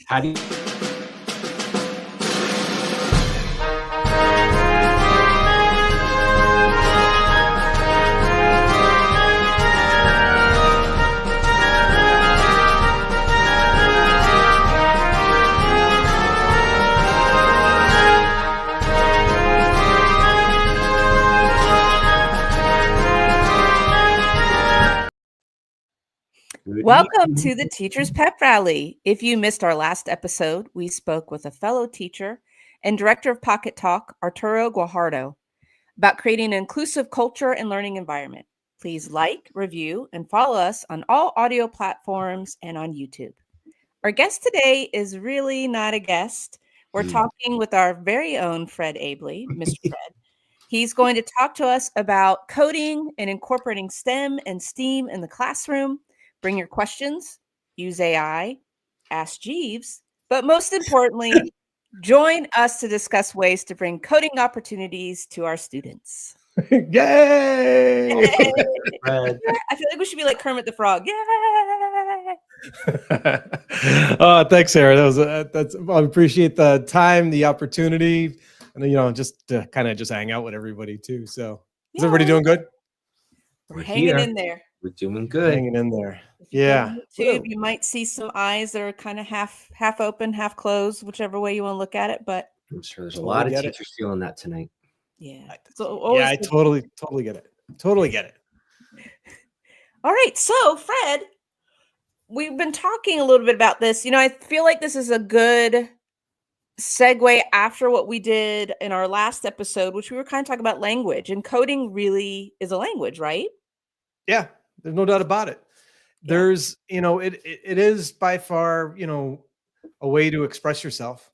How do you Welcome to the Teacher's Pep Rally. If you missed our last episode, we spoke with a fellow teacher and director of Pocket Talk, Arturo Guajardo, about creating an inclusive culture and learning environment. Please like, review, and follow us on all audio platforms and on YouTube. Our guest today is really not a guest. We're talking with our very own Fred Aebli, Mr. Fred. He's going to talk to us about coding and incorporating STEM and STEAM in the classroom. Bring your questions, use AI, ask Jeeves, but most importantly, join us to discuss ways to bring coding opportunities to our students. Yay! Yay! I feel like we should be like Kermit the Frog. Yay! Thanks, Sarah. I appreciate the time, the opportunity, and just to kind of just hang out with everybody too. So, is everybody doing good? We're hanging in there. We're doing good. Hanging in there. If you go on YouTube, you might see some eyes that are kind of half open, half closed, whichever way you want to look at it. But I'm sure there's a lot of teachers feeling that tonight. Yeah. I totally get it. Totally get it. All right. So, Fred, we've been talking a little bit about this. I feel like this is a good segue after what we did in our last episode, which we were kind of talking about language, and coding really is a language, right? Yeah, there's no doubt about it. There's, it is by far, a way to express yourself.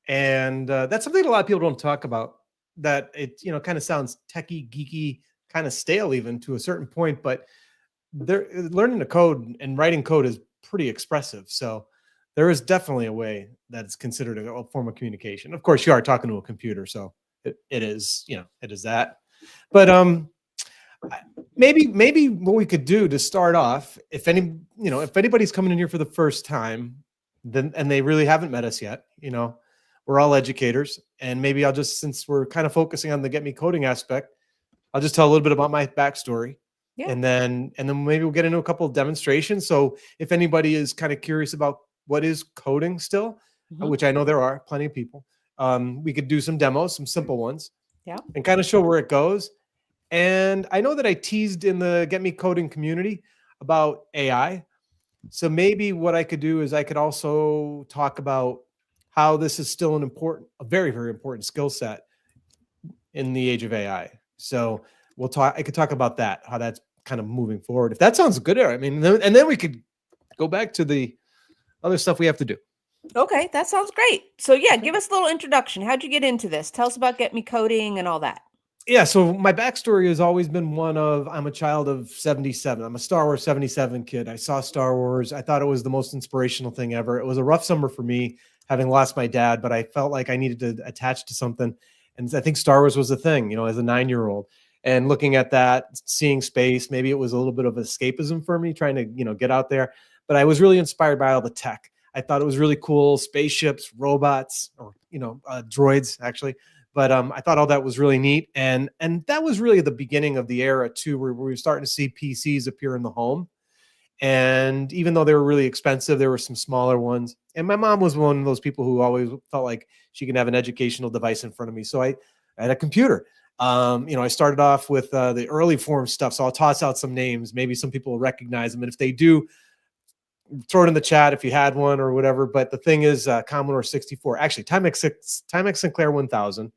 And that's something a lot of people don't talk about, that it, kind of sounds techie, geeky, kind of stale even to a certain point, but learning to code and writing code is pretty expressive. So there is definitely a way that's considered a form of communication. Of course, you are talking to a computer, so it is, it is that. But maybe what we could do to start off, if anybody's coming in here for the first time, and they really haven't met us yet, we're all educators, and maybe I'll just, since we're kind of focusing on the Get Me Coding aspect, I'll just tell a little bit about my backstory. Yeah. And then maybe we'll get into a couple of demonstrations. So if anybody is kind of curious about what is coding still, which I know there are plenty of people, we could do some demos, some simple ones, and kind of show where it goes. And I know that I teased in the Get Me Coding community about AI. So maybe what I could do is I could also talk about how this is still a very, very important skill set in the age of AI. So I could talk about that, how that's kind of moving forward. If that sounds good, I mean, and then we could go back to the other stuff we have to do. Okay, that sounds great. So yeah, give us a little introduction. How'd you get into this? Tell us about Get Me Coding and all that. Yeah, so my backstory has always been one of, I'm a child of 77. I'm a Star Wars 77 kid. I saw Star Wars. I thought it was the most inspirational thing ever. It was a rough summer for me, having lost my dad, but I felt like I needed to attach to something. And I think Star Wars was a thing, as a 9-year-old. And looking at that, seeing space, maybe it was a little bit of escapism for me, trying to, get out there. But I was really inspired by all the tech. I thought it was really cool, spaceships, robots, or, droids, actually. But I thought all that was really neat. And that was really the beginning of the era, too, where we were starting to see PCs appear in the home. And even though they were really expensive, there were some smaller ones. And my mom was one of those people who always felt like she can have an educational device in front of me. So I had a computer. I started off with the early form stuff. So I'll toss out some names. Maybe some people will recognize them. And if they do, throw it in the chat if you had one or whatever. But the thing is, Commodore 64, actually Timex Sinclair 1000,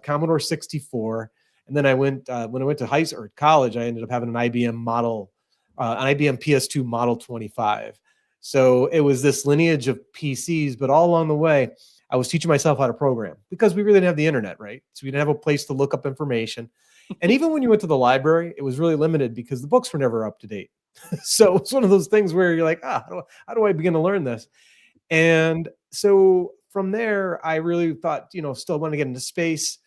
Commodore 64. And then I went, when I went to college, I ended up having an IBM model, an IBM PS2 Model 25. So it was this lineage of PCs, but all along the way, I was teaching myself how to program because we really didn't have the internet, right? So we didn't have a place to look up information. And even when you went to the library, it was really limited because the books were never up to date. So it's one of those things where you're like, how do I begin to learn this? And so from there, I really thought, still want to get into space,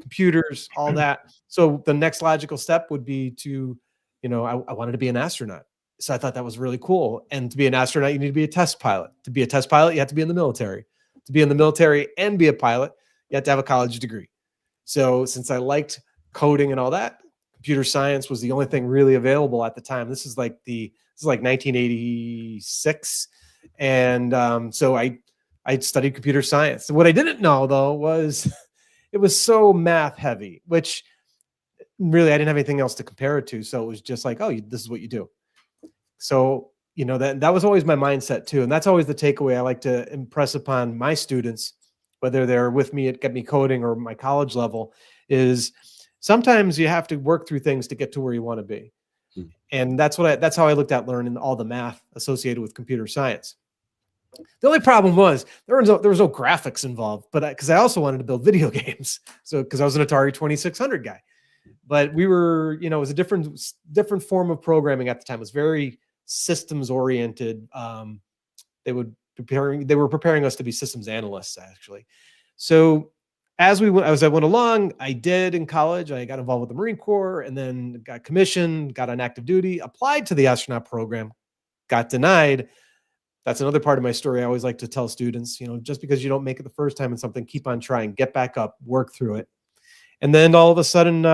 computers, all that. So the next logical step would be to, I wanted to be an astronaut. So I thought that was really cool. And to be an astronaut, you need to be a test pilot. To be a test pilot, you have to be in the military. To be in the military and be a pilot, you have to have a college degree. So since I liked coding and all that, computer science was the only thing really available at the time. This is like 1986. And so I studied computer science. What I didn't know, though, was it was so math heavy, which really I didn't have anything else to compare it to. So it was just like, oh, this is what you do. So, that was always my mindset too. And that's always the takeaway I like to impress upon my students, whether they're with me at Get Me Coding or my college level, is sometimes you have to work through things to get to where you want to be. And that's how I looked at learning all the math associated with computer science. The only problem was there was no graphics involved, but because I also wanted to build video games. So because I was an Atari 2600 guy, but we were, it was a different form of programming at the time. It was very systems oriented. They were preparing us to be systems analysts, actually. So as I went along, I did in college. I got involved with the Marine Corps, and then got commissioned, got on active duty, applied to the astronaut program, got denied. That's another part of my story I always like to tell students. Just because you don't make it the first time in something, keep on trying, get back up, work through it. And then all of a sudden,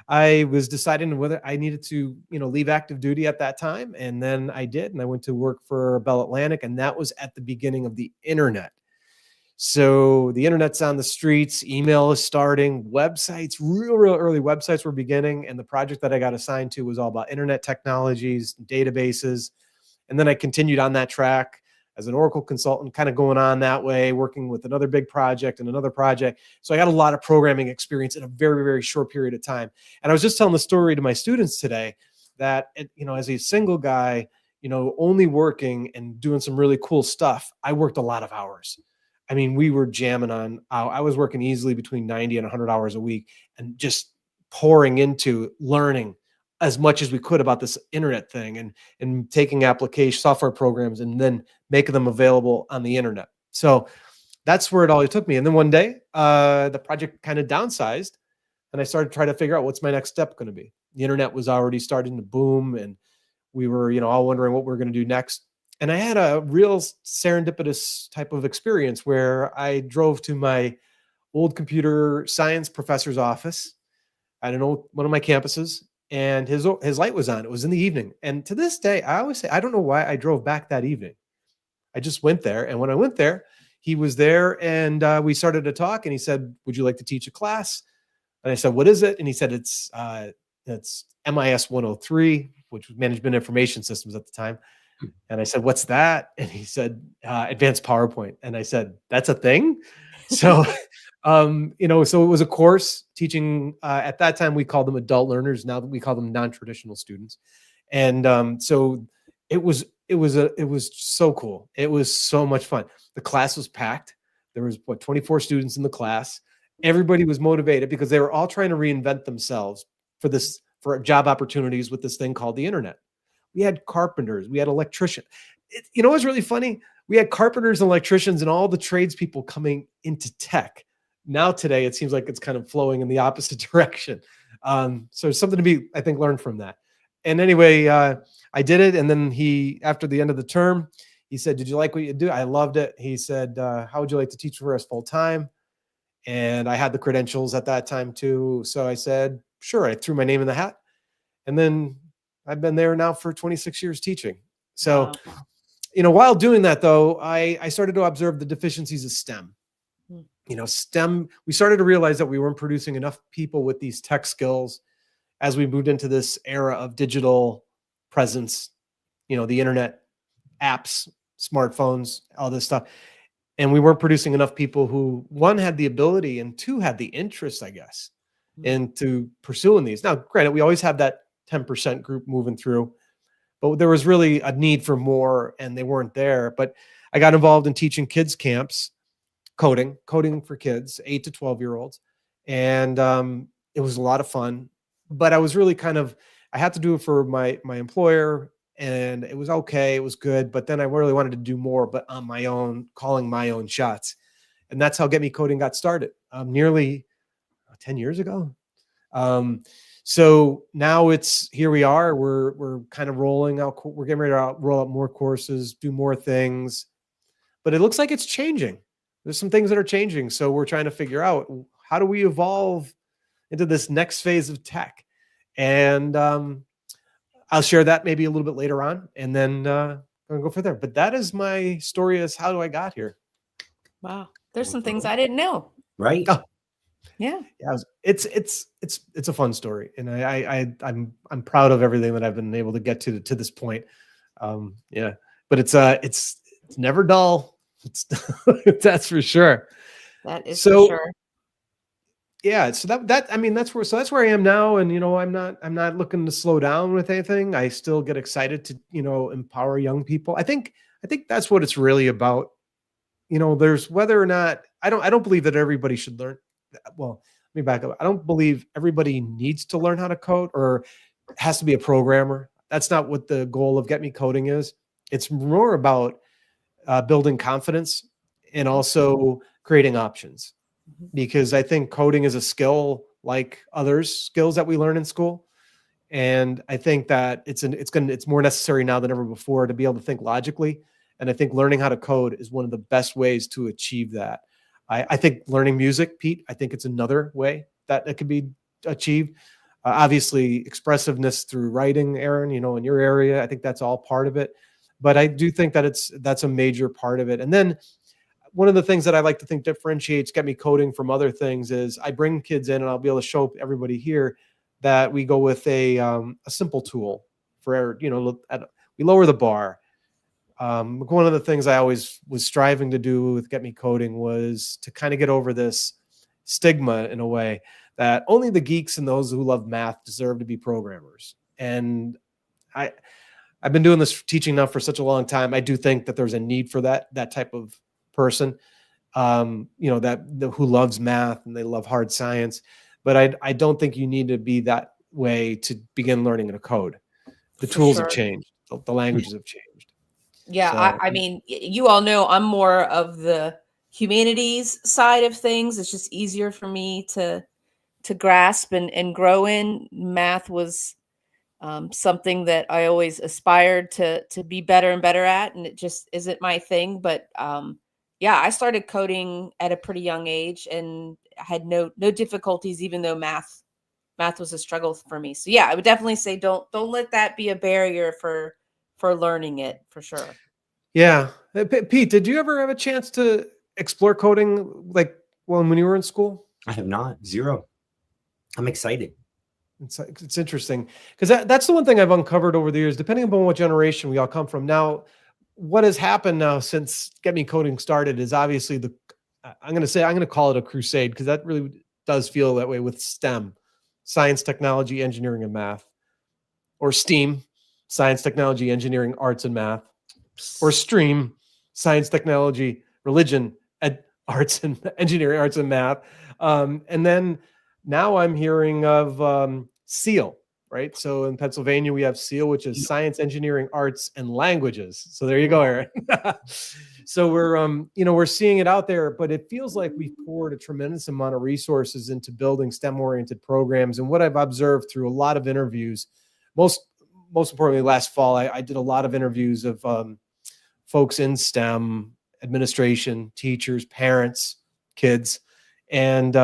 I was deciding whether I needed to, leave active duty at that time. And then I did. And I went to work for Bell Atlantic. And that was at the beginning of the internet. So the internet's on the streets, email is starting, websites, real early websites were beginning. And the project that I got assigned to was all about internet technologies, databases. And then I continued on that track as an Oracle consultant, kind of going on that way, working with another big project and another project. So I got a lot of programming experience in a very, very short period of time. And I was just telling the story to my students today that, as a single guy, only working and doing some really cool stuff, I worked a lot of hours. I mean, we were jamming on, I was working easily between 90 and 100 hours a week and just pouring into learning as much as we could about this internet thing and taking application software programs and then making them available on the internet. So that's where it all took me. And then one day, the project kind of downsized and I started trying to figure out what's my next step going to be. The internet was already starting to boom and we were, all wondering what we were going to do next. And I had a real serendipitous type of experience where I drove to my old computer science professor's office at one of my campuses. And his light was on. It was in the evening. And to this day, I always say, I don't know why I drove back that evening. I just went there. And when I went there, he was there and we started to talk and he said, would you like to teach a class? And I said, what is it? And he said, it's MIS 103, which was Management Information Systems at the time. And I said, what's that? And he said, Advanced PowerPoint. And I said, that's a thing? So so it was a course teaching, at that time, we called them adult learners. Now we call them non-traditional students. And so it was so cool. It was so much fun. The class was packed. There was 24 students in the class. Everybody was motivated because they were all trying to reinvent themselves for job opportunities with this thing called the internet. We had carpenters, we had electricians. It was really funny. We had carpenters and electricians and all the tradespeople coming into tech. Now today, it seems like it's kind of flowing in the opposite direction. So something to be, I think, learned from that. And anyway, I did it. And then after the end of the term, he said, did you like what you do? I loved it. He said, how would you like to teach for us full time? And I had the credentials at that time too. So I said, sure. I threw my name in the hat. And then I've been there now for 26 years teaching. So, while doing that though, I started to observe the deficiencies of STEM. STEM, we started to realize that we weren't producing enough people with these tech skills as we moved into this era of digital presence, the internet, apps, smartphones, all this stuff. And we weren't producing enough people who, one, had the ability and two, had the interest, I guess, into pursuing these. Now, granted, we always have that 10% group moving through, but there was really a need for more and they weren't there. But I got involved in teaching kids camps, coding for kids, 8 to 12-year-olds. And it was a lot of fun, but I was really I had to do it for my employer and it was okay. It was good. But then I really wanted to do more, but on my own, calling my own shots. And that's how Get Me Coding got started nearly 10 years ago. So now here we are. We're kind of rolling out. We're getting ready to roll out more courses, do more things, but it looks like it's changing. There's some things that are changing. So we're trying to figure out, how do we evolve into this next phase of tech? And I'll share that maybe a little bit later on, and then I'll go from there. But that is my story, as how I got here. Wow. There's some things I didn't know. Right. Oh. Yeah. It's a fun story, and I'm proud of everything that I've been able to get to this point. Yeah, but it's never dull. That's for sure. That is So, for sure. Yeah, so that's where I am now, and I'm not looking to slow down with anything. I still get excited to empower young people. I think that's what it's really about. There's whether or not I don't believe that everybody should learn. Well, let me back up. I don't believe everybody needs to learn how to code or has to be a programmer. That's not what the goal of Get Me Coding is. It's more about building confidence and also creating options. Because I think coding is a skill like others skills that we learn in school. And I think that it's more necessary now than ever before to be able to think logically. And I think learning how to code is one of the best ways to achieve that. I think learning music, Pete, I think it's another way that it could be achieved. Obviously, expressiveness through writing, Aaron, in your area, I think that's all part of it. But I do think that that's a major part of it. And then one of the things that I like to think differentiates Get Me Coding from other things is I bring kids in, and I'll be able to show everybody here that we go with a simple tool for, we lower the bar. One of the things I always was striving to do with Get Me Coding was to kind of get over this stigma in a way that only the geeks and those who love math deserve to be programmers. And I've been doing this teaching now for such a long time. I do think that there's a need for that type of person, who loves math and they love hard science. But I don't think you need to be that way to begin learning to code. The tools have changed. The languages have changed. Yeah. So, I mean, you all know I'm more of the humanities side of things. It's just easier for me to grasp and grow in. Math was something that I always aspired to be better and better at, and it just isn't my thing. But yeah, I started coding at a pretty young age and had no difficulties, even though math was a struggle for me. So yeah, I would definitely say don't let that be a barrier for learning it, for sure. Yeah. Pete, did you ever have a chance to explore coding when you were in school? I have not. Zero. I'm excited. It's interesting because that's the one thing I've uncovered over the years, depending upon what generation we all come from. Now, what has happened now since Get Me Coding started is obviously I'm going to call it a crusade, because that really does feel that way with STEM, science, technology, engineering, and math, or STEAM, science, technology, engineering, arts, and math, or STREAM, science, technology, religion, arts, and engineering, arts, and math. And then now I'm hearing of SEAL, right? So in Pennsylvania, we have SEAL, which is science, engineering, arts, and languages. So there you go, Aaron. So we're seeing it out there, but it feels like we've poured a tremendous amount of resources into building STEM-oriented programs. And what I've observed through a lot of interviews, most importantly, last fall, I did a lot of interviews of folks in STEM, administration, teachers, parents, kids, and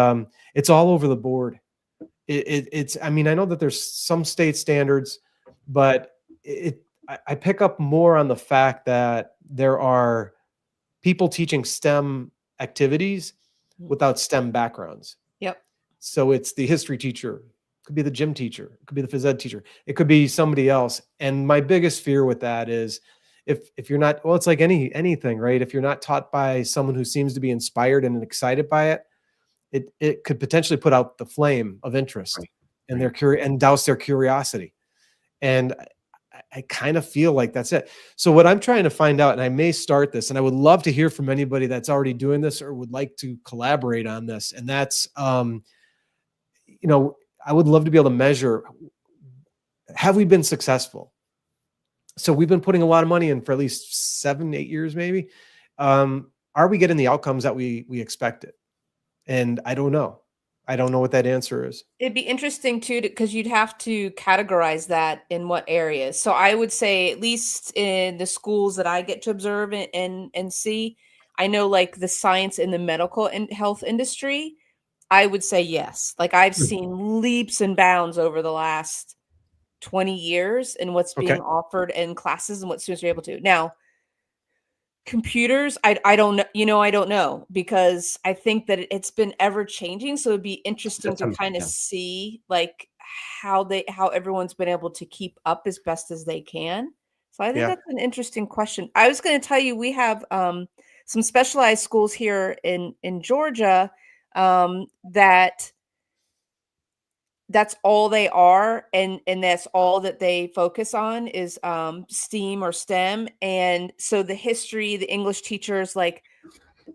it's all over the board. I know that there's some state standards, but I pick up more on the fact that there are people teaching STEM activities without STEM backgrounds. Yep. So it's the history teacher, it could be the gym teacher, it could be the phys ed teacher, it could be somebody else. And my biggest fear with that is if you're not, well, it's like anything, right? If you're not taught by someone who seems to be inspired and excited by it, it could potentially put out the flame of interest and and douse their curiosity. And I kind of feel like that's it. So what I'm trying to find out, and I may start this, and I would love to hear from anybody that's already doing this or would like to collaborate on this. And that's, I would love to be able to measure, have we been successful? So we've been putting a lot of money in for at least 7-8 years, maybe. Are we getting the outcomes that we expected? And I don't know. I don't know what that answer is. It'd be interesting too, because you'd have to categorize that in what areas. So I would say, at least in the schools that I get to observe and see, I know like the science in the medical and health industry, I would say yes. Like I've Hmm. seen leaps and bounds over the last 20 years in what's Okay. being offered in classes and what students are able to. Now, computers, I don't know, I don't know, because I think that it's been ever changing. So it'd be interesting That's to kind of yeah. see like how everyone's been able to keep up as best as they can. So I think Yeah. that's an interesting question. I was going to tell you, we have some specialized schools here in Georgia that that's all they are, and that's all that they focus on is STEAM or STEM. And so the history, the English teachers, like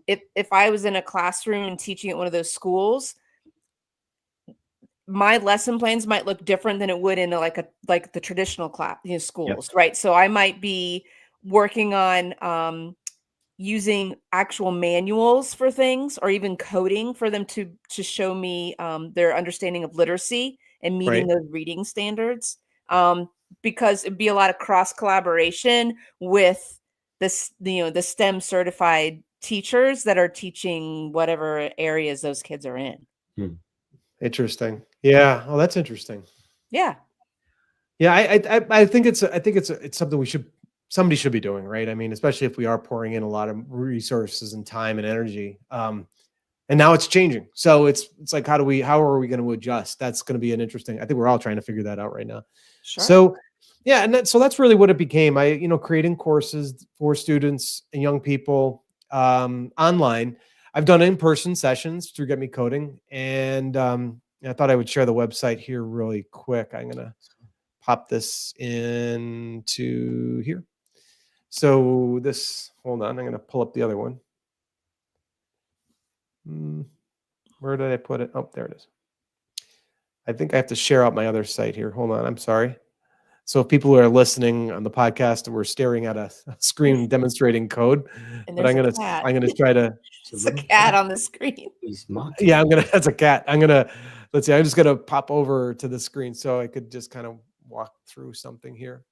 if I was in a classroom and teaching at one of those schools, my lesson plans might look different than it would in like the traditional class, Yep. schools, right? So I might be working on using actual manuals for things, or even coding for them to show me their understanding of literacy and meeting Right. those reading standards, because it'd be a lot of cross collaboration with this, the STEM certified teachers that are teaching whatever areas those kids are in. Hmm. Interesting. Yeah. Oh, that's interesting. Yeah. Yeah, I think it's something somebody should be doing, right? I mean, especially if we are pouring in a lot of resources and time and energy. And now it's changing. So it's like, how are we going to adjust? That's going to be an interesting. I think we're all trying to figure that out right now. Sure. So yeah, and so that's really what it became. Creating courses for students and young people online. I've done in-person sessions through Get Me Coding, and I thought I would share the website here really quick. I'm gonna pop this into here. So hold on, I'm going to pull up the other one. Where did I put it? Oh, there it is. I think I have to share out my other site here. Hold on, I'm sorry. So if people who are listening on the podcast, we're staring at a screen demonstrating code, And but there's I'm a cat. going to try to. It's a cat on the screen. He's mocking. Yeah, that's a cat. Let's see. I'm just going to pop over to the screen so I could just kind of walk through something here.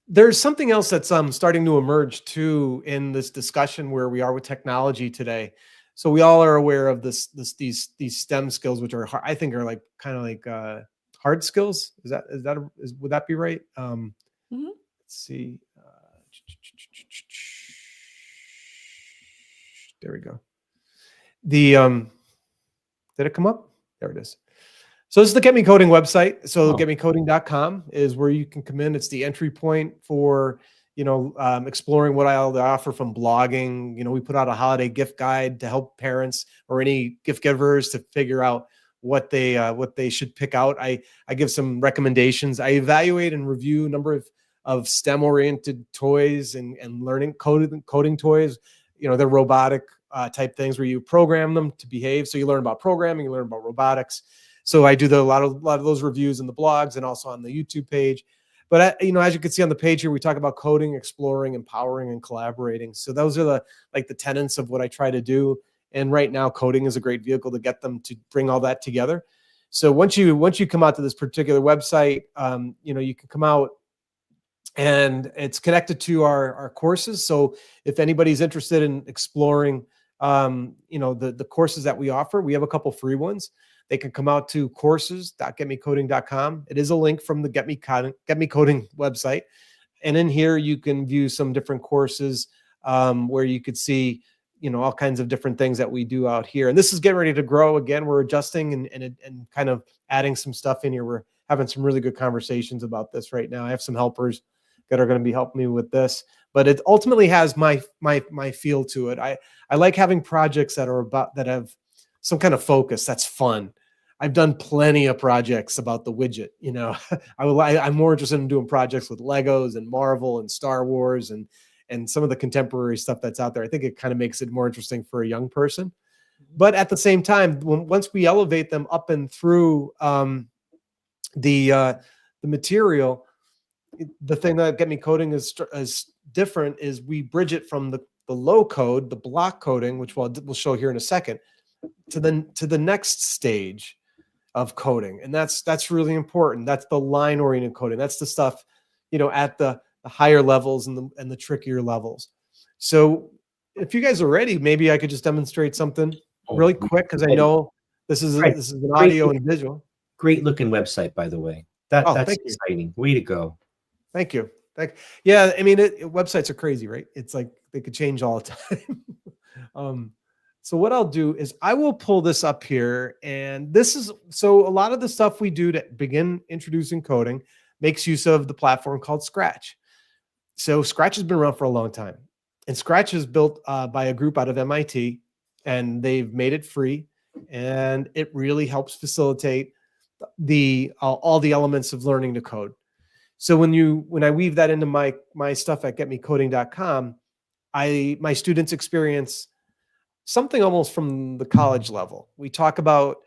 There's something else that's starting to emerge too in this discussion where we are with technology today. So we all are aware of these STEM skills, which are I think are like kind of like hard skills. Would that be right? Let's see. There we go. Did it come up? There it is. So this is the Get Me Coding website. So getmecoding.com is where you can come in. It's the entry point for, exploring what I offer from blogging. We put out a holiday gift guide to help parents or any gift givers to figure out what they should pick out. I give some recommendations. I evaluate and review a number of STEM oriented toys and learning coding toys. They're robotic type things where you program them to behave. So you learn about programming, you learn about robotics. So I do a lot of those reviews in the blogs and also on the YouTube page. But as you can see on the page here, we talk about coding, exploring, empowering, and collaborating. So those are the tenets of what I try to do. And right now, coding is a great vehicle to get them to bring all that together. So once you come out to this particular website, you can come out and it's connected to our courses. So if anybody's interested in exploring, the courses that we offer, we have a couple free ones. They can come out to courses.getmecoding.com. It is a link from the Get Me Coding website. And in here, you can view some different courses where you could see, all kinds of different things that we do out here. And this is getting ready to grow. Again, we're adjusting and kind of adding some stuff in here. We're having some really good conversations about this right now. I have some helpers that are going to be helping me with this, but it ultimately has my feel to it. I like having projects that have some kind of focus. That's fun. I've done plenty of projects about the widget. I'm more interested in doing projects with Legos and Marvel and Star Wars and some of the contemporary stuff that's out there. I think it kind of makes it more interesting for a young person. But at the same time, once we elevate them up and through the material, the thing that Get Me Coding is different is we bridge it from the low code, the block coding, which we'll show here in a second, to the next stage of coding, and that's really important. That's the line oriented coding. That's the stuff, at the higher levels and the trickier levels. So if you guys are ready, maybe I could just demonstrate something really quick, because I know this is an audio and visual. Great looking website, by the way. That's exciting. Way to go. Thank you. Yeah, I mean, websites are crazy, right? It's like they could change all the time. So what I'll do is I will pull this up here, and so a lot of the stuff we do to begin introducing coding makes use of the platform called Scratch. So Scratch has been around for a long time, and Scratch is built by a group out of MIT, and they've made it free, and it really helps facilitate all the elements of learning to code. So when I weave that into my stuff at getmecoding.com, my students experience something almost from the college level. We talk about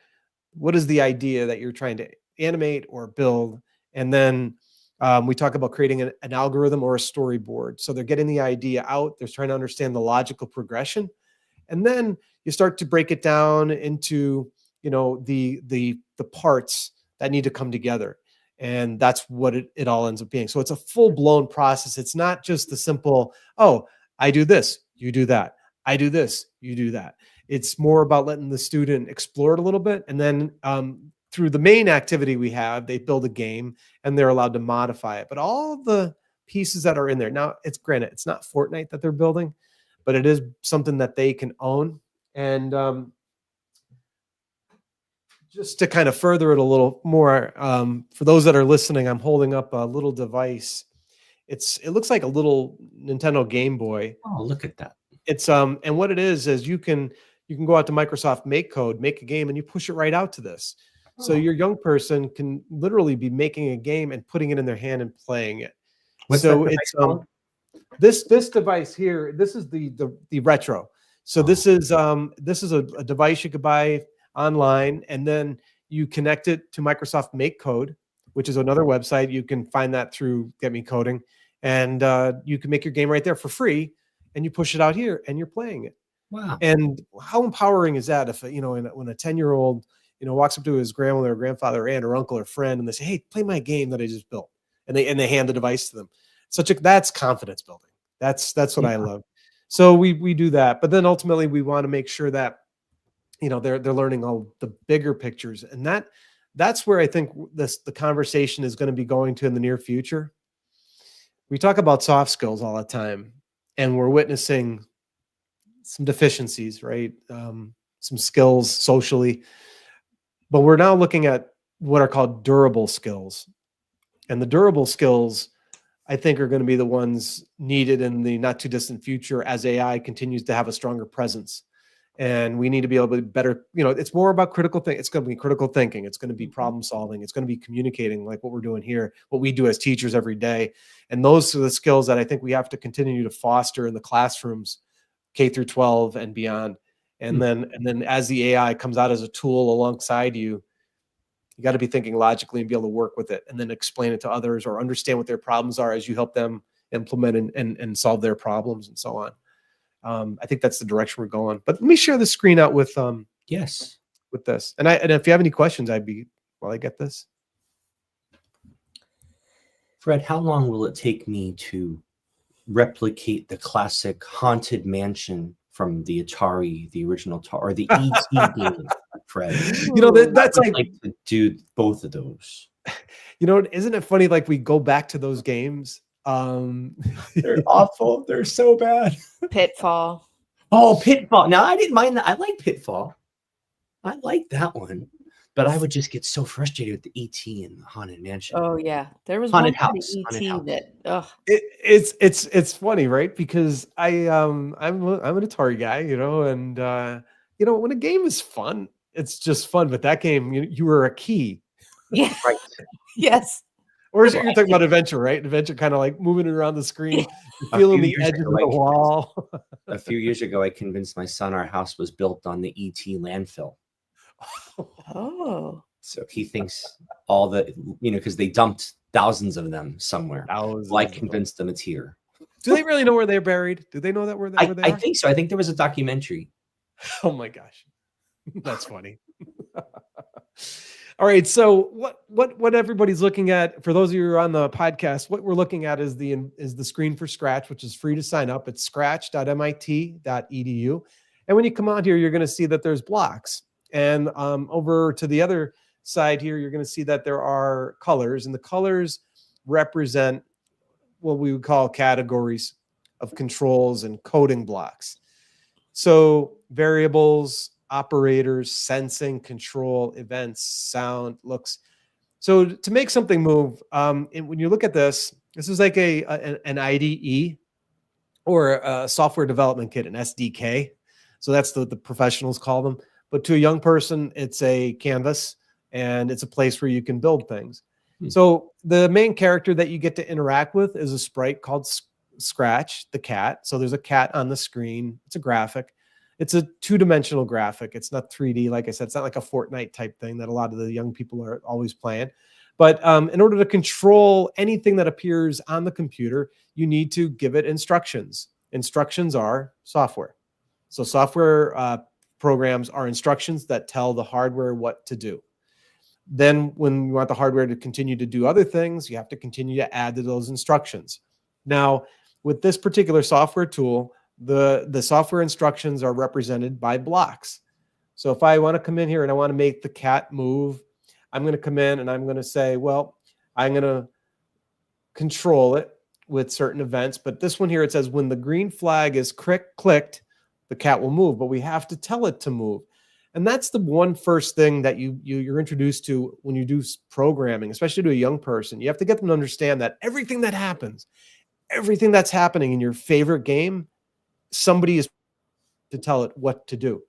what is the idea that you're trying to animate or build, and then we talk about creating an algorithm or a storyboard. So they're getting the idea out. They're trying to understand the logical progression, and then you start to break it down into the parts that need to come together. And that's what it all ends up being. So it's a full-blown process. It's not just the simple, oh, I do this, you do that. I do this, you do that. It's more about letting the student explore it a little bit. And then through the main activity we have, they build a game and they're allowed to modify it. But all the pieces that are in there, now it's granted, it's not Fortnite that they're building, but it is something that they can own. And just to kind of further it a little more, for those that are listening, I'm holding up a little device. It looks like a little Nintendo Game Boy. Oh, look at that. It's and what it is you can go out to Microsoft Make Code, make a game, and you push it right out to this. Oh. So your young person can literally be making a game and putting it in their hand and playing it. So it's this device here. This is the Retro. So this is a device you could buy online, and then you connect it to Microsoft Make Code, which is another website. You can find that through Get Me Coding, and you can make your game right there for free, and you push it out here, and you're playing it. Wow! And how empowering is that? If when a 10-year-old walks up to his grandmother or grandfather or aunt or uncle or friend, and they say, "Hey, play my game that I just built," and they hand the device to them. That's confidence building. That's what I love. So we do that, but then ultimately we want to make sure that they're learning all the bigger pictures, and that's where I think the conversation is going to be going to in the near future. We talk about soft skills all the time, and we're witnessing some deficiencies, right? Some skills socially, but we're now looking at what are called durable skills, and the durable skills I think are going to be the ones needed in the not too distant future as AI continues to have a stronger presence. And we need to be able to better, it's more about critical thinking. It's going to be critical thinking. It's going to be problem solving. It's going to be communicating like what we're doing here, what we do as teachers every day. And those are the skills that I think we have to continue to foster in the classrooms, K through 12 and beyond. And then as the AI comes out as a tool alongside you, you got to be thinking logically and be able to work with it and then explain it to others or understand what their problems are as you help them implement and solve their problems and so on. I think that's the direction we're going. But let me share the screen out with with this. And if you have any questions, while I get this. Fred, how long will it take me to replicate the classic Haunted Mansion from the Atari, the original Atari, or the ET game, Fred? That's like to do both of those. Isn't it funny? Like we go back to those games. They're awful. They're so bad. Pitfall. Oh, Pitfall. Now I didn't mind that. I like Pitfall. I like that one. But I would just get so frustrated with the ET and the Haunted Mansion. Oh yeah, there was Haunted one House. ET that. Ugh. It's funny, right? Because I'm an Atari guy, and when a game is fun, it's just fun. But that game, you were a key. Yeah. Right. Yes. Or is it you're talking about Adventure, right? Adventure, kind of like moving around the screen, feeling the edges of the wall. A few years ago, I convinced my son our house was built on the ET landfill. Oh. So he thinks all the, because they dumped thousands of them somewhere. I convinced them it's here. Do they really know where they're buried? Do they know that where they I think so. I think there was a documentary. Oh my gosh. That's funny. All right. So what everybody's looking at, for those of you who are on the podcast, what we're looking at is the screen for Scratch, which is free to sign up. It's scratch.mit.edu. And when you come out here, you're going to see that there's blocks. And over to the other side here, you're going to see that there are colors, and the colors represent what we would call categories of controls and coding blocks. So variables, operators, sensing, control, events, sound, looks. So to make something move, and when you look at this is like an IDE or a software development kit, an SDK. So that's the professionals call them. But to a young person, it's a canvas, and it's a place where you can build things. So the main character that you get to interact with is a sprite called Scratch, the cat. So there's a cat on the screen. It's a graphic. It's a two-dimensional graphic. It's not 3D. Like I said, it's not like a Fortnite type thing that a lot of the young people are always playing. But in order to control anything that appears on the computer, you need to give it instructions. Instructions are software. So software programs are instructions that tell the hardware what to do. Then when you want the hardware to continue to do other things, you have to continue to add to those instructions. Now, with this particular software tool, the software instructions are represented by blocks. So if I want to come in here and I want to make the cat move, I'm going to come in and I'm going to say, well, I'm going to control it with certain events. But this one here, it says when the green flag is clicked, the cat will move, but we have to tell it to move. And that's the one first thing that you're introduced to when you do programming, especially to a young person. You have to get them to understand that everything that happens, everything that's happening in your favorite game, somebody is to tell it what to do.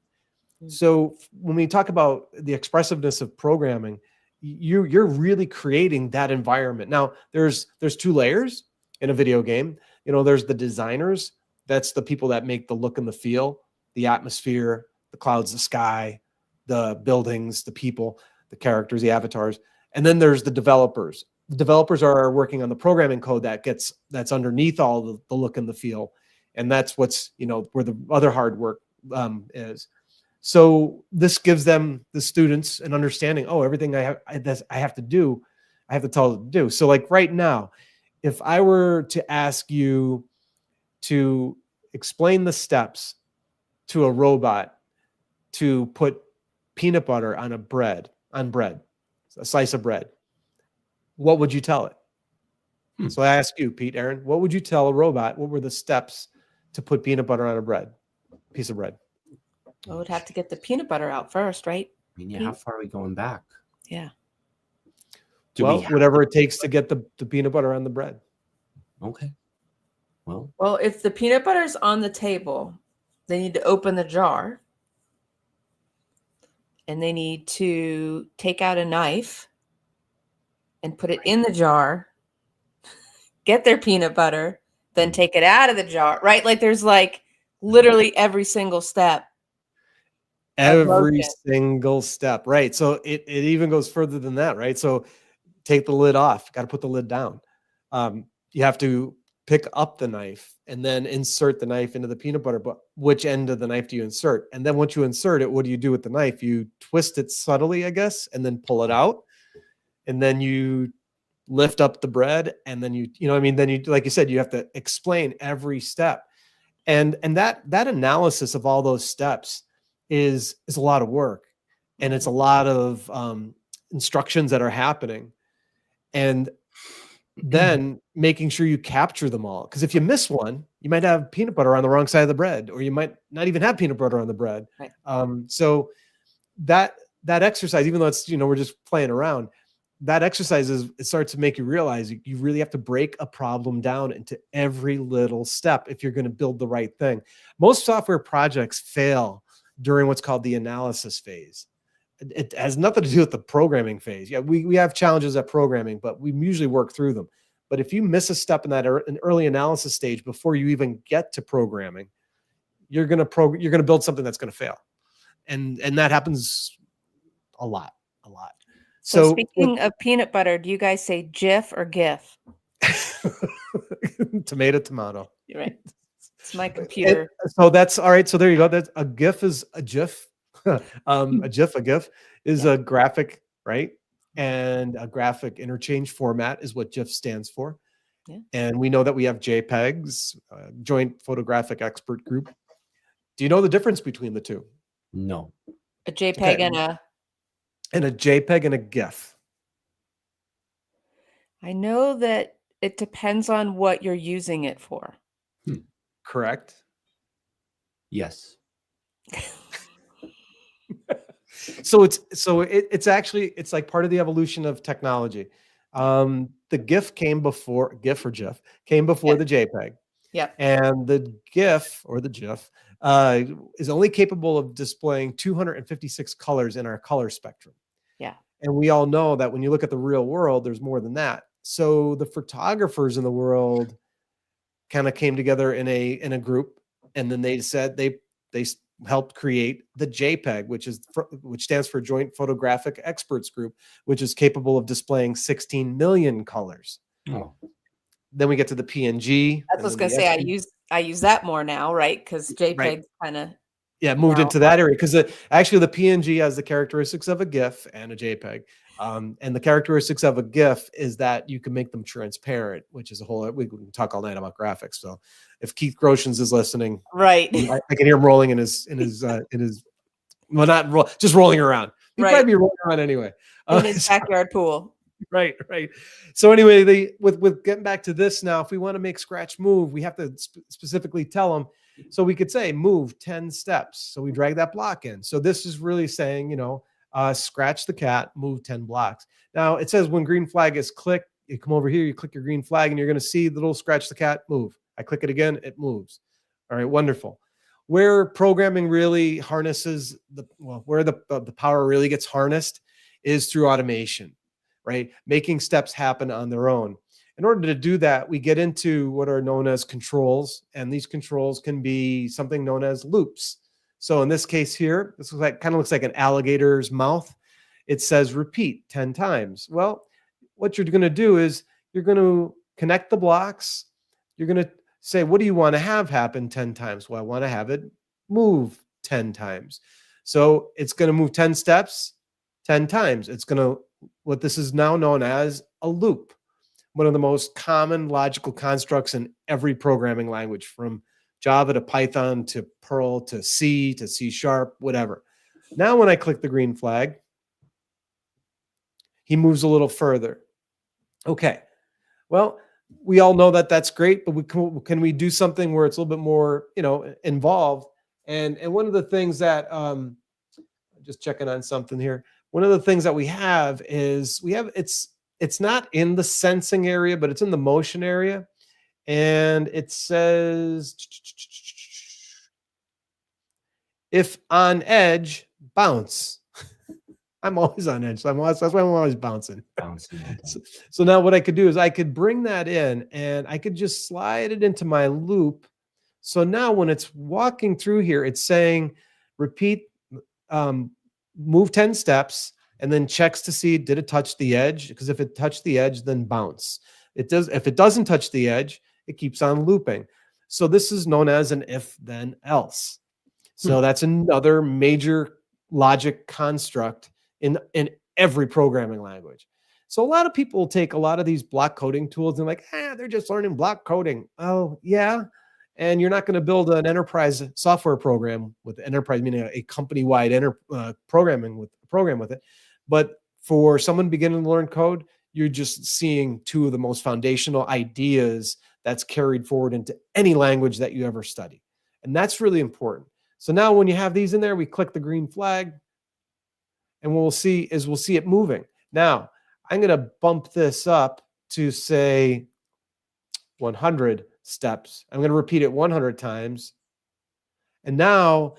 So when we talk about the expressiveness of programming, you're really creating that environment. Now, there's two layers in a video game. You know, there's the designers. That's the people that make the look and the feel, the atmosphere, the clouds, the sky, the buildings, the people, the characters, the avatars. And then there's the developers. The developers are working on the programming code that's underneath all the look and the feel. And that's what's, where the other hard work is. So this gives them, the students, an understanding. Oh, everything I have to do, I have to tell them to do. So like right now, if I were to ask you to explain the steps to a robot to put peanut butter on bread, a slice of bread, what would you tell it? So I ask you, Pete, Aaron, what would you tell a robot? What were the steps to put peanut butter on a piece of bread? I would have to get the peanut butter out first, right? I mean, yeah, how far are we going back? Yeah. Whatever it takes to get the peanut butter on the bread. Okay. Well, if the peanut butter's on the table, they need to open the jar. And they need to take out a knife and put it in the jar, get their peanut butter, then take it out of the jar, right? Like there's like literally every single step. Every single step, right? So it even goes further than that, right? So take the lid off, got to put the lid down. You have to pick up the knife and then insert the knife into the peanut butter. But which end of the knife do you insert? And then once you insert it, what do you do with the knife? You twist it subtly, I guess, and then pull it out. And then you lift up the bread. And then then you, like you said, you have to explain every step. And that analysis of all those steps is a lot of work. And it's a lot of instructions that are happening. And then making sure you capture them all. Because if you miss one, you might have peanut butter on the wrong side of the bread, or you might not even have peanut butter on the bread. Right. So that exercise, even though it's, we're just playing around, that exercise it starts to make you realize you really have to break a problem down into every little step if you're going to build the right thing. Most software projects fail during what's called the analysis phase. It has nothing to do with the programming phase. Yeah, we have challenges at programming, but we usually work through them. But if you miss a step in that an early analysis stage before you even get to programming, you're going to build something that's going to fail, and that happens a lot. So speaking of peanut butter, do you guys say GIF or GIF? Tomato. You're right. It's my computer. So that's all right. So there you go. That's a GIF is a GIF. A GIF is a graphic, right? And a graphic interchange format is what GIF stands for. Yeah. And we know that we have JPEGs, Joint Photographic Expert Group. Do you know the difference between the two? No. A JPEG Okay. and a JPEG and a GIF. I know that it depends on what you're using it for. Correct. Yes. So it's actually, it's like part of the evolution of technology. The GIF came before GIF or GIF came before the JPEG. Yep. And the GIF or the GIF is only capable of displaying 256 colors in our color spectrum. Yeah. And we all know that when you look at the real world, there's more than that. So the photographers in the world kind of came together in a group, and then they said they helped create the JPEG, which stands for Joint Photographic Experts Group, which is capable of displaying 16 million colors. Oh. Then we get to the PNG. I was going to say I use that more now, right? Because JPEG kind of moved into that area, because actually the PNG has the characteristics of a GIF and a JPEG. And the characteristics of a GIF is that you can make them transparent, which is a whole. We can talk all night about graphics. So if Keith Groshans is listening, right, I can hear him rolling in his well, not roll, just rolling around. He'd probably be rolling around anyway. In his backyard pool. Right. So anyway, with getting back to this now, if we want to make Scratch move, we have to specifically tell them. So we could say move 10 steps. So we drag that block in. So this is really saying, scratch the cat, move 10 blocks. Now it says when green flag is clicked, you come over here, you click your green flag, and you're going to see the little scratch the cat move. I click it again, it moves. All right, wonderful. Where programming really harnesses where the power really gets harnessed is through automation, right? Making steps happen on their own. In order to do that, we get into what are known as controls, and these controls can be something known as loops. So in this case here, this kind of looks like an alligator's mouth. It says repeat 10 times. Well, what you're going to do is you're going to connect the blocks. You're going to say, what do you want to have happen 10 times? Well, I want to have it move 10 times. So it's going to move 10 steps 10 times. It's going to, what this is now known as a loop. One of the most common logical constructs in every programming language, from Java to Python to Perl to C Sharp, whatever. Now, when I click the green flag, he moves a little further. Okay. Well, we all know that that's great, but can we do something where it's a little bit more, involved? And one of the things that, just checking on something here. One of the things that we have is it's not in the sensing area, but it's in the motion area. And it says, if on edge, bounce. I'm always on edge. That's why I'm always bouncing. So now what I could do is I could bring that in, and I could just slide it into my loop. So now when it's walking through here, it's saying repeat, move 10 steps, and then checks to see, did it touch the edge? Because if it touched the edge, then bounce. It does. If it doesn't touch the edge, it keeps on looping. So this is known as an if then else. So that's another major logic construct in every programming language. So a lot of people take a lot of these block coding tools and like, they're just learning block coding. Oh yeah. And you're not going to build an enterprise software program with enterprise, meaning a company-wide program with it. But for someone beginning to learn code, you're just seeing two of the most foundational ideas that's carried forward into any language that you ever study. And that's really important. So now when you have these in there, we click the green flag, and what we'll see it moving. Now, I'm going to bump this up to, say, 100 steps. I'm going to repeat it 100 times. And now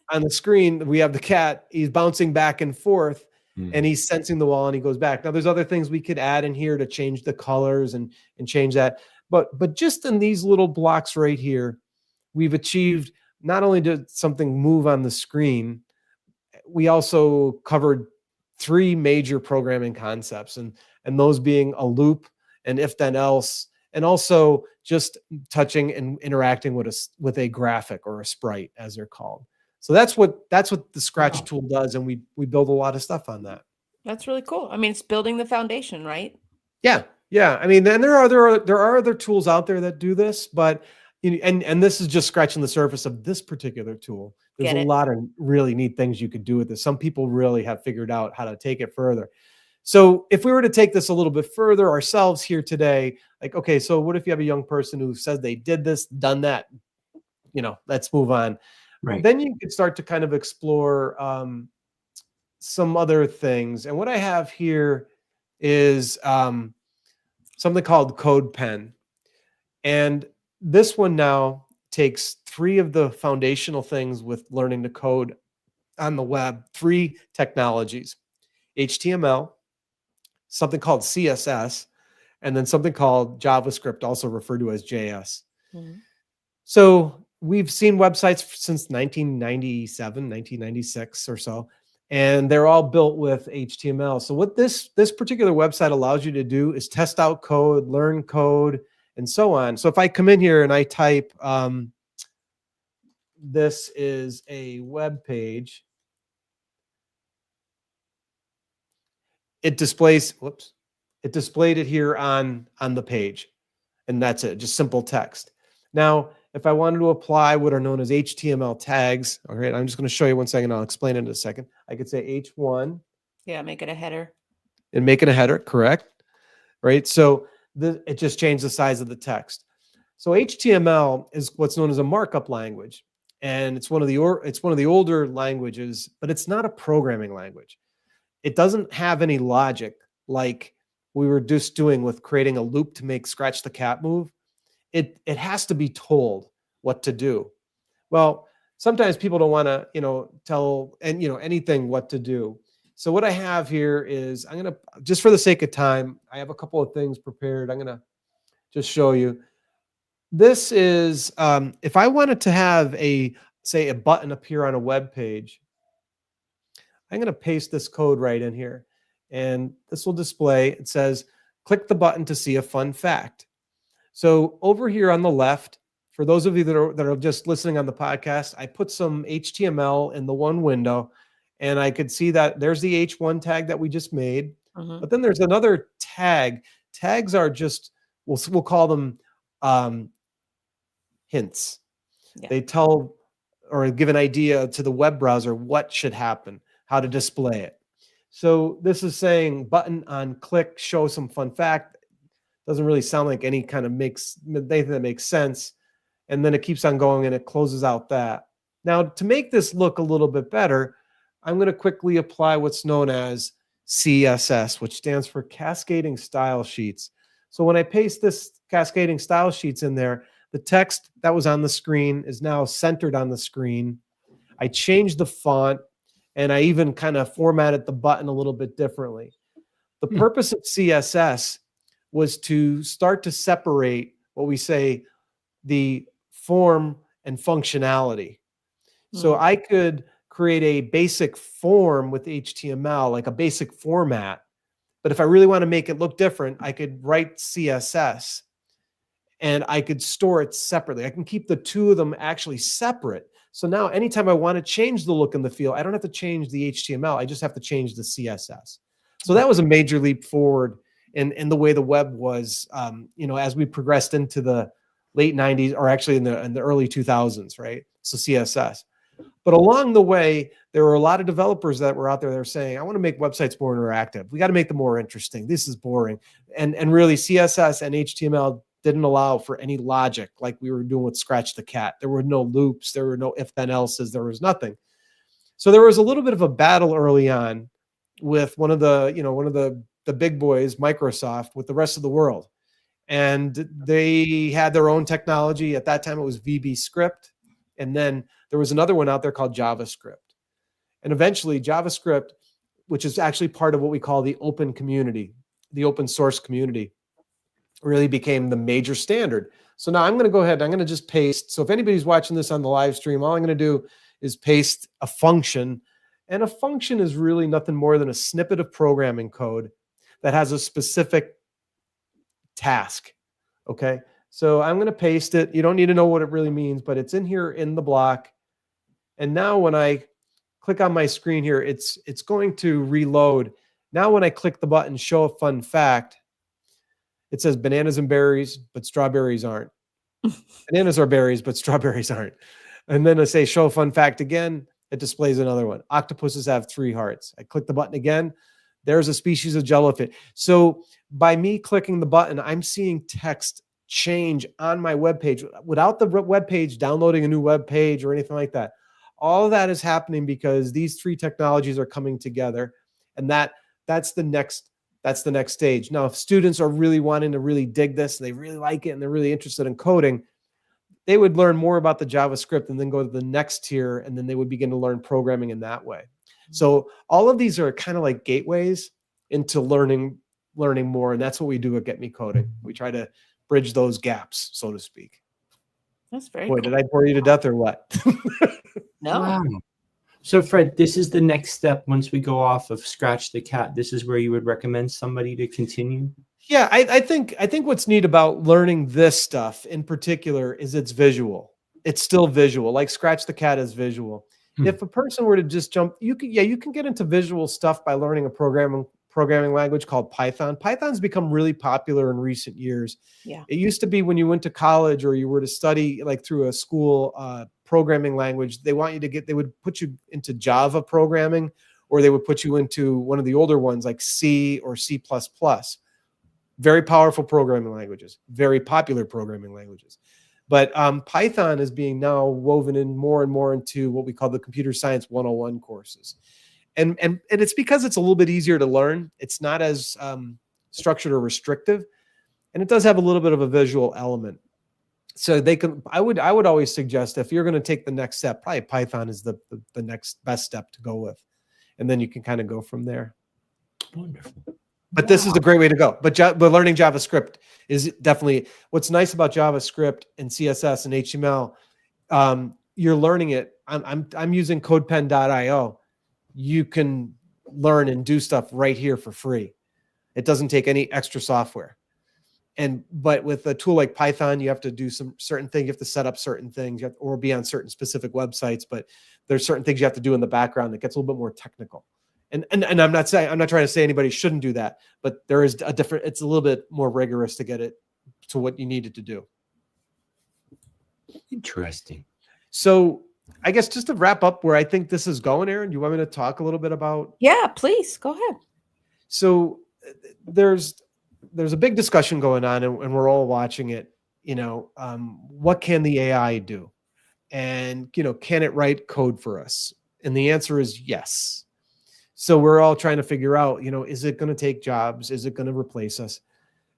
on the screen, we have the cat. He's bouncing back and forth, and he's sensing the wall, and he goes back. Now, there's other things we could add in here to change the colors and change that. But just in these little blocks right here, we've achieved not only did something move on the screen, we also covered 3 major programming concepts, and those being a loop, an if then else, and also just touching and interacting with a graphic or a sprite, as they're called. So that's what the Scratch Wow. tool does, and we build a lot of stuff on that. That's really cool. I mean, it's building the foundation, right? Yeah, yeah. I mean, and there are other tools out there that do this, but and this is just scratching the surface of this particular tool. There's Get a it. lot of really neat things you could do with this. Some people really have figured out how to take it further. So if we were to take this a little bit further ourselves here today, like, okay, so what if you have a young person who says they did this, done that, let's move on. Right. Then you could start to kind of explore some other things. And what I have here is something called Code Pen. And this one now takes 3 of the foundational things with learning to code on the web, 3 technologies: HTML, something called CSS, and then something called JavaScript, also referred to as JS. Mhm. So we've seen websites since 1997, 1996 or so, and they're all built with HTML. So what this particular website allows you to do is test out code, learn code, and so on. So if I come in here and I type, this is a web page, it displays, it displayed it here on the page, and that's it, just simple text. Now, if I wanted to apply what are known as HTML tags, all right, I'm just going to show you one second. I'll explain it in a second. I could say H1 Yeah, make it a header. and make it a header, correct? Right. So it just changed the size of the text. So HTML is what's known as a markup language, and it's one of the older languages, but it's not a programming language. It doesn't have any logic like we were just doing with creating a loop to make Scratch the Cat move. It has to be told what to do. Well, sometimes people don't want to, tell anything what to do. So what I have here is, I'm going to, just for the sake of time, I have a couple of things prepared. I'm going to just show you. This is, if I wanted to have say a button appear on a web page, I'm going to paste this code right in here, and this will display, it says, click the button to see a fun fact. So over here on the left, for those of you that are just listening on the podcast, I put some HTML in the one window, and I could see that there's the H1 tag that we just made. Mhm. But then there's another tag. Tags are just, we'll call them hints. Yeah. They tell or give an idea to the web browser what should happen, how to display it. So this is saying button on click, show some fun fact. Doesn't really sound like any kind of anything that makes sense. And then it keeps on going and it closes out that. Now, to make this look a little bit better, I'm going to quickly apply what's known as CSS, which stands for Cascading Style Sheets. So when I paste this Cascading Style Sheets in there, the text that was on the screen is now centered on the screen. I changed the font, and I even kind of formatted the button a little bit differently. The purpose of CSS was to start to separate what we say the form and functionality. So I could create a basic form with HTML, like a basic format. But if I really want to make it look different, I could write CSS and I could store it separately. I can keep the two of them actually separate. So now anytime I want to change the look and the feel, I don't have to change the HTML. I just have to change the CSS. So that was a major leap forward in the way the web was, as we progressed into the late 90s, or actually in the early 2000s, right? So CSS. But along the way, there were a lot of developers that were out there that were saying, I want to make websites more interactive. We got to make them more interesting. This is boring. And really, CSS and HTML didn't allow for any logic like we were doing with Scratch the Cat. There were no loops. There were no if-then-elses. There was nothing. So there was a little bit of a battle early on with one of the big boys, Microsoft, with the rest of the world. And they had their own technology. At that time, it was VB Script. And then there was another one out there called JavaScript. And eventually JavaScript, which is actually part of what we call the open community, the open source community, really became the major standard. So now I'm going to go ahead and I'm going to just paste. So if anybody's watching this on the live stream, all I'm going to do is paste a function. And a function is really nothing more than a snippet of programming code that has a specific task. Okay. So I'm going to paste it. You don't need to know what it really means, but it's in here in the block. And now when I click on my screen here, it's going to reload. Now when I click the button, show a fun fact, it says bananas and berries, but strawberries aren't. Bananas are berries, but strawberries aren't. And then I say show a fun fact again, it displays another one. Octopuses have 3 hearts. I click the button again, there's a species of jellyfish. So by me clicking the button, I'm seeing text change on my web page without the web page downloading a new web page or anything like that. All of that is happening because these 3 technologies are coming together, and that's the next stage. Now, if students are really wanting to really dig this, and they really like it, and they're really interested in coding, they would learn more about the JavaScript and then go to the next tier, and then they would begin to learn programming in that way. So all of these are kind of like gateways into learning more, and that's what we do at Get Me Coding. We try to bridge those gaps, so to speak. That's very Boy, cool. did I bore you to death or what? No. Wow. So Fred, this is the next step. Once we go off of Scratch the Cat, this is where you would recommend somebody to continue? Yeah, I think what's neat about learning this stuff in particular is it's visual. It's still visual. Like Scratch the Cat is visual. If a person were to just jump, you can get into visual stuff by learning a programming language called Python. Python's become really popular in recent years. Yeah. It used to be when you went to college or you were to study like through a school programming language, they would put you into Java programming, or they would put you into one of the older ones like C or C++. Very powerful programming languages, very popular programming languages. But Python is being now woven in more and more into what we call the Computer Science 101 courses. And it's because it's a little bit easier to learn. It's not as structured or restrictive. And it does have a little bit of a visual element. So I would always suggest, if you're going to take the next step, probably Python is the next best step to go with. And then you can kind of go from there. Wonderful. But this is a great way to go. But learning JavaScript is definitely what's nice about JavaScript and CSS and HTML. You're learning it. I'm using CodePen.io. You can learn and do stuff right here for free. It doesn't take any extra software. But with a tool like Python, you have to do some certain things. You have to set up certain things, or be on certain specific websites. But there's certain things you have to do in the background that gets a little bit more technical. And I'm not trying to say anybody shouldn't do that, but there is it's a little bit more rigorous to get it to what you needed to do. Interesting. So I guess just to wrap up where I think this is going, Aaron, you want me to talk a little bit about? Yeah, please go ahead. So there's a big discussion going on, and we're all watching it. What can the AI do? And, can it write code for us? And the answer is yes. So we're all trying to figure out, is it going to take jobs? Is it going to replace us?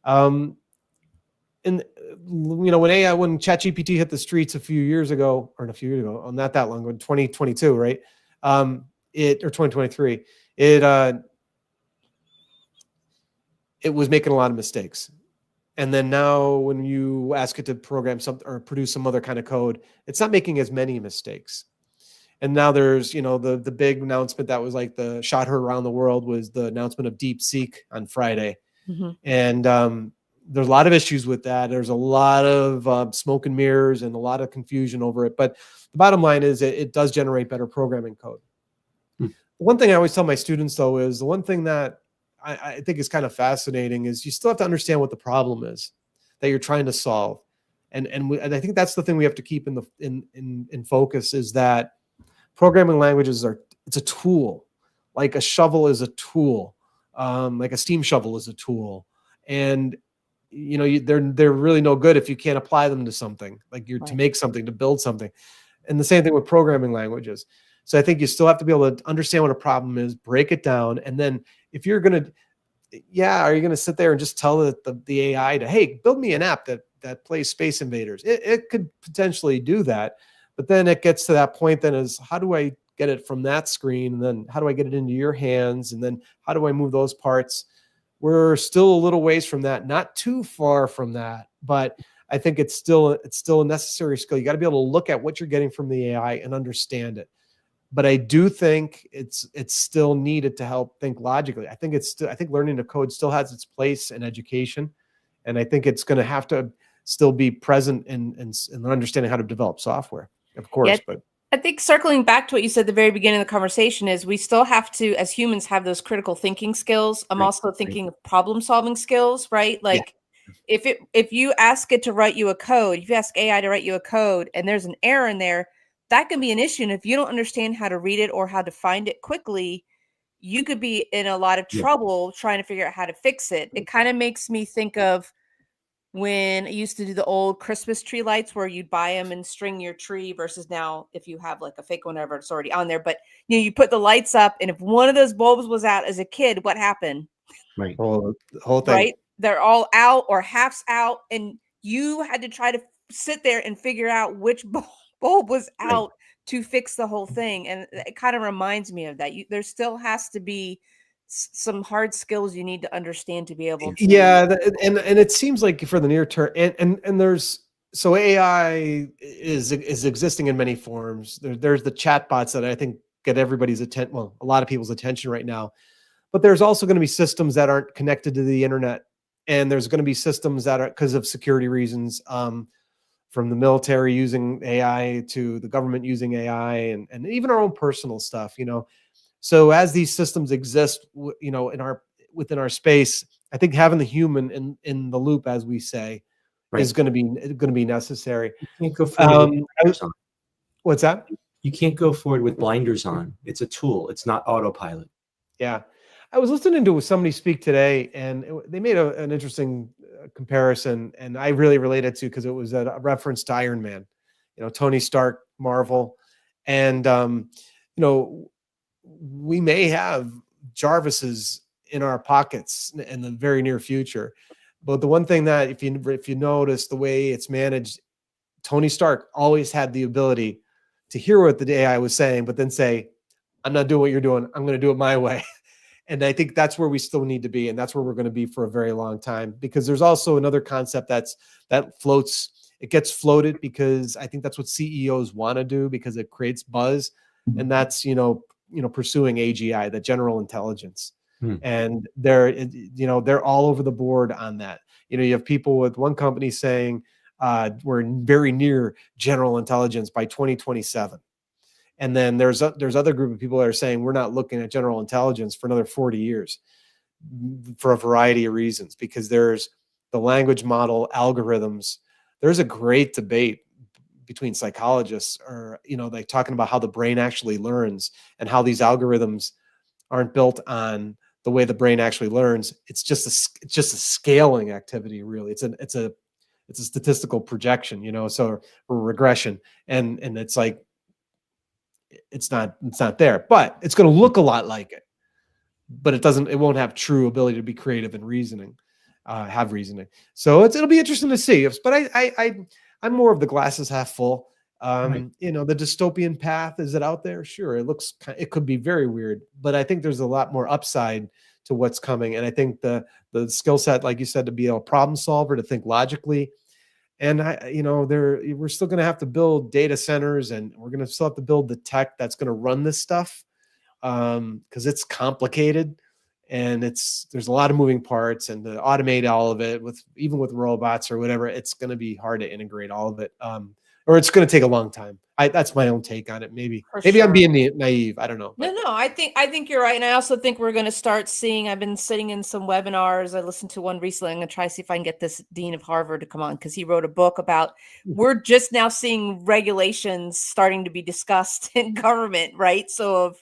And when ChatGPT hit the streets a few years ago, not that long ago, 2022, right? Or 2023, it was making a lot of mistakes. And then now when you ask it to program something or produce some other kind of code, it's not making as many mistakes. And now there's, the big announcement that was like the shot heard around the world was the announcement of DeepSeek on Friday. Mm-hmm. And there's a lot of issues with that. There's a lot of smoke and mirrors and a lot of confusion over it. But the bottom line is it does generate better programming code. One thing I always tell my students, though, is the one thing that I think is kind of fascinating is you still have to understand what the problem is that you're trying to solve. And I think that's the thing we have to keep in focus, is that programming languages it's a tool. Like a shovel is a tool. Like a steam shovel is a tool. And they're really no good if you can't apply them to something, like to make something, to build something. And the same thing with programming languages. So I think you still have to be able to understand what a problem is, break it down. And then if you're going to, are you going to sit there and just tell the AI to, hey, build me an app that plays Space Invaders? It could potentially do that. But then it gets to that point then is, how do I get it from that screen? And then how do I get it into your hands? And then how do I move those parts? We're still a little ways from that, not too far from that, but I think it's still a necessary skill. You got to be able to look at what you're getting from the AI and understand it. But I do think it's still needed to help think logically. I think learning to code still has its place in education, and I think it's going to have to still be present in understanding how to develop software, of course. Yeah, but I think circling back to what you said at the very beginning of the conversation is we still have to, as humans, have those critical thinking skills. I'm Right, also right. thinking of problem solving skills, right? Yeah. Like if you ask it to write you a code, if you ask AI to write you a code and there's an error in there, that can be an issue. And if you don't understand how to read it or how to find it quickly, you could be in a lot of Yeah. trouble trying to figure out how to fix it. It kind of makes me think of when I used to do the old Christmas tree lights where you'd buy them and string your tree versus now if you have like a fake one, whatever, it's already on there. But you put the lights up, and if one of those bulbs was out as a kid, what happened? Right. The whole thing. Right? They're all out or half's out, and you had to try to sit there and figure out which bulb was Right. out to fix the whole thing. And it kind of reminds me of that. There still has to be some hard skills you need to understand to be able to. Yeah, and it seems like for the near term, and there's so AI is existing in many forms. There's the chatbots that I think get everybody's attention, well, a lot of people's attention right now. But there's also going to be systems that aren't connected to the internet, and there's going to be systems that are because of security reasons, from the military using AI to the government using AI, and even our own personal stuff. So as these systems exist, within our space, I think having the human in the loop, as we say, Right. is going to be necessary. You can't go forward with blinders on. What's that? You can't go forward with blinders on. It's a tool. It's not autopilot. Yeah, I was listening to somebody speak today, and they made an interesting comparison, and I really related to because it was a reference to Iron Man, Tony Stark, Marvel, and we may have Jarvises in our pockets in the very near future. But the one thing that if you notice the way it's managed, Tony Stark always had the ability to hear what the AI was saying, but then say, "I'm not doing what you're doing. I'm going to do it my way." And I think that's where we still need to be, and that's where we're going to be for a very long time. Because there's also another concept that floats. It gets floated because I think that's what CEOs want to do because it creates buzz, and that's pursuing AGI, the general intelligence. And they're all over the board on that. You have people with one company saying we're very near general intelligence by 2027. And then there's other group of people that are saying we're not looking at general intelligence for another 40 years for a variety of reasons, because there's the language model algorithms. There's a great debate between psychologists or, like talking about how the brain actually learns and how these algorithms aren't built on the way the brain actually learns. It's just a scaling activity, really. It's a statistical projection, so or regression. And it's like, it's not there, but it's going to look a lot like it, but it won't have true ability to be creative and have reasoning. So it'll be interesting to see. But I'm more of the glasses half full. Right. The dystopian path, is it out there? Sure. It could be very weird, but I think there's a lot more upside to what's coming. And I think the skill set, like you said, to be a problem solver, to think logically. And we're still going to have to build data centers, and we're going to still have to build the tech that's going to run this stuff, because it's complicated, and there's a lot of moving parts, and to automate all of it even with robots or whatever, it's going to be hard to integrate all of it, or it's going to take a long time. That's my own take on it. Maybe sure. I'm being naive. I don't know. No, I think you're right. And I also think we're going to start seeing, I've been sitting in some webinars. I listened to one recently. I'm going to try to see if I can get this dean of Harvard to come on, because he wrote a book about, we're just now seeing regulations starting to be discussed in government, right? So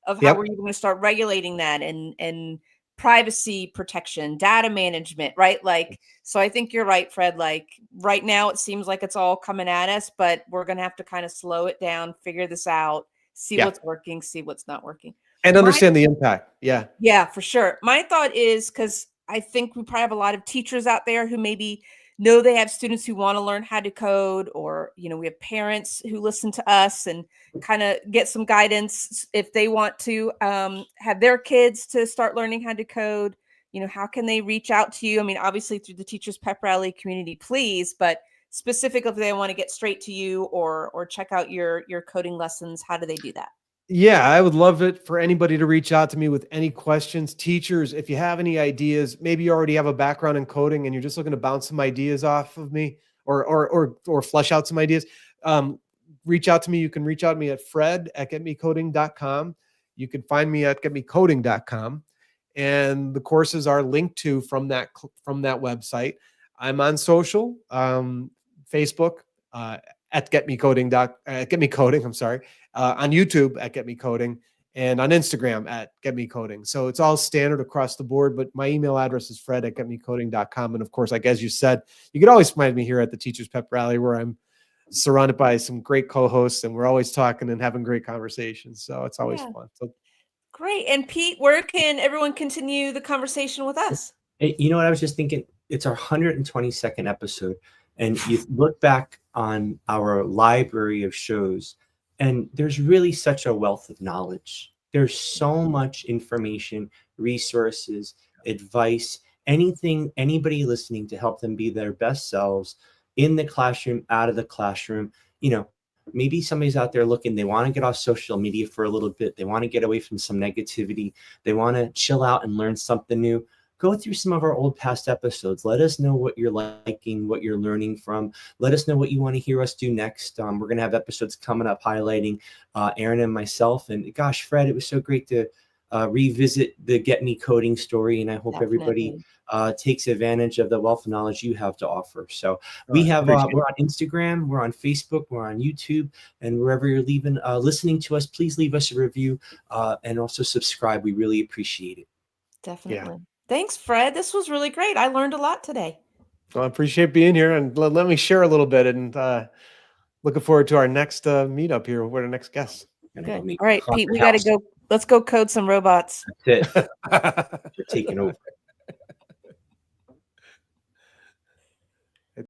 of how we're even going to start regulating that, and privacy protection, data management, right? Like, so I think you're right, Fred. Like right now it seems like it's all coming at us, but we're going to have to kind of slow it down, figure this out, see what's working, see what's not working. And understand the impact. Yeah. Yeah, for sure. My thought is, because I think we probably have a lot of teachers out there who maybe know they have students who want to learn how to code, or, we have parents who listen to us and kind of get some guidance if they want to have their kids to start learning how to code. How can they reach out to you? I mean, obviously through the Teachers Pep Rally community, please, but specifically if they want to get straight to you or check out your coding lessons, how do they do that? Yeah, I would love it for anybody to reach out to me with any questions. Teachers, if you have any ideas, maybe you already have a background in coding and you're just looking to bounce some ideas off of me, or flesh out some ideas. reach out to me, you can reach out to me at fred@getmecoding.com. You can find me at getmecoding.com. And the courses are linked to from that website. I'm on social, Facebook at Get Me Coding. I'm sorry, on YouTube at Get Me Coding, and on Instagram at Get Me Coding. So it's all standard across the board. But my email address is fred@getmecoding.com. And of course, like as you said, you can always find me here at the Teachers Pep Rally, where I'm surrounded by some great co-hosts, and we're always talking and having great conversations. So it's always fun. So great. And Pete, where can everyone continue the conversation with us? Hey, you know what I was just thinking? It's our 122nd episode, and you look back on our library of shows, and there's really such a wealth of knowledge. There's so much information, resources, advice, anything, anybody listening to help them be their best selves in the classroom, out of the classroom. You know, maybe somebody's out there looking, they want to get off social media for a little bit. They want to get away from some negativity. They want to chill out and learn something new. Go through some of our old past episodes. Let us know what you're liking, what you're learning from. Let us know what you want to hear us do next. We're going to have episodes coming up highlighting Aaron and myself. And gosh, Fred, it was so great to revisit the Get Me Coding story. And I hope everybody takes advantage of the wealth of knowledge you have to offer. So we have, we're on Instagram, we're on Facebook, we're on YouTube, and wherever you're listening to us, please leave us a review and also subscribe. We really appreciate it. Definitely. Yeah. Thanks, Fred. This was really great. I learned a lot today. Well, I appreciate being here, and let me share a little bit, and looking forward to our next meetup here with our next guest. Good. All right, Pete, we got to go. Let's go code some robots. That's it. You're taking over.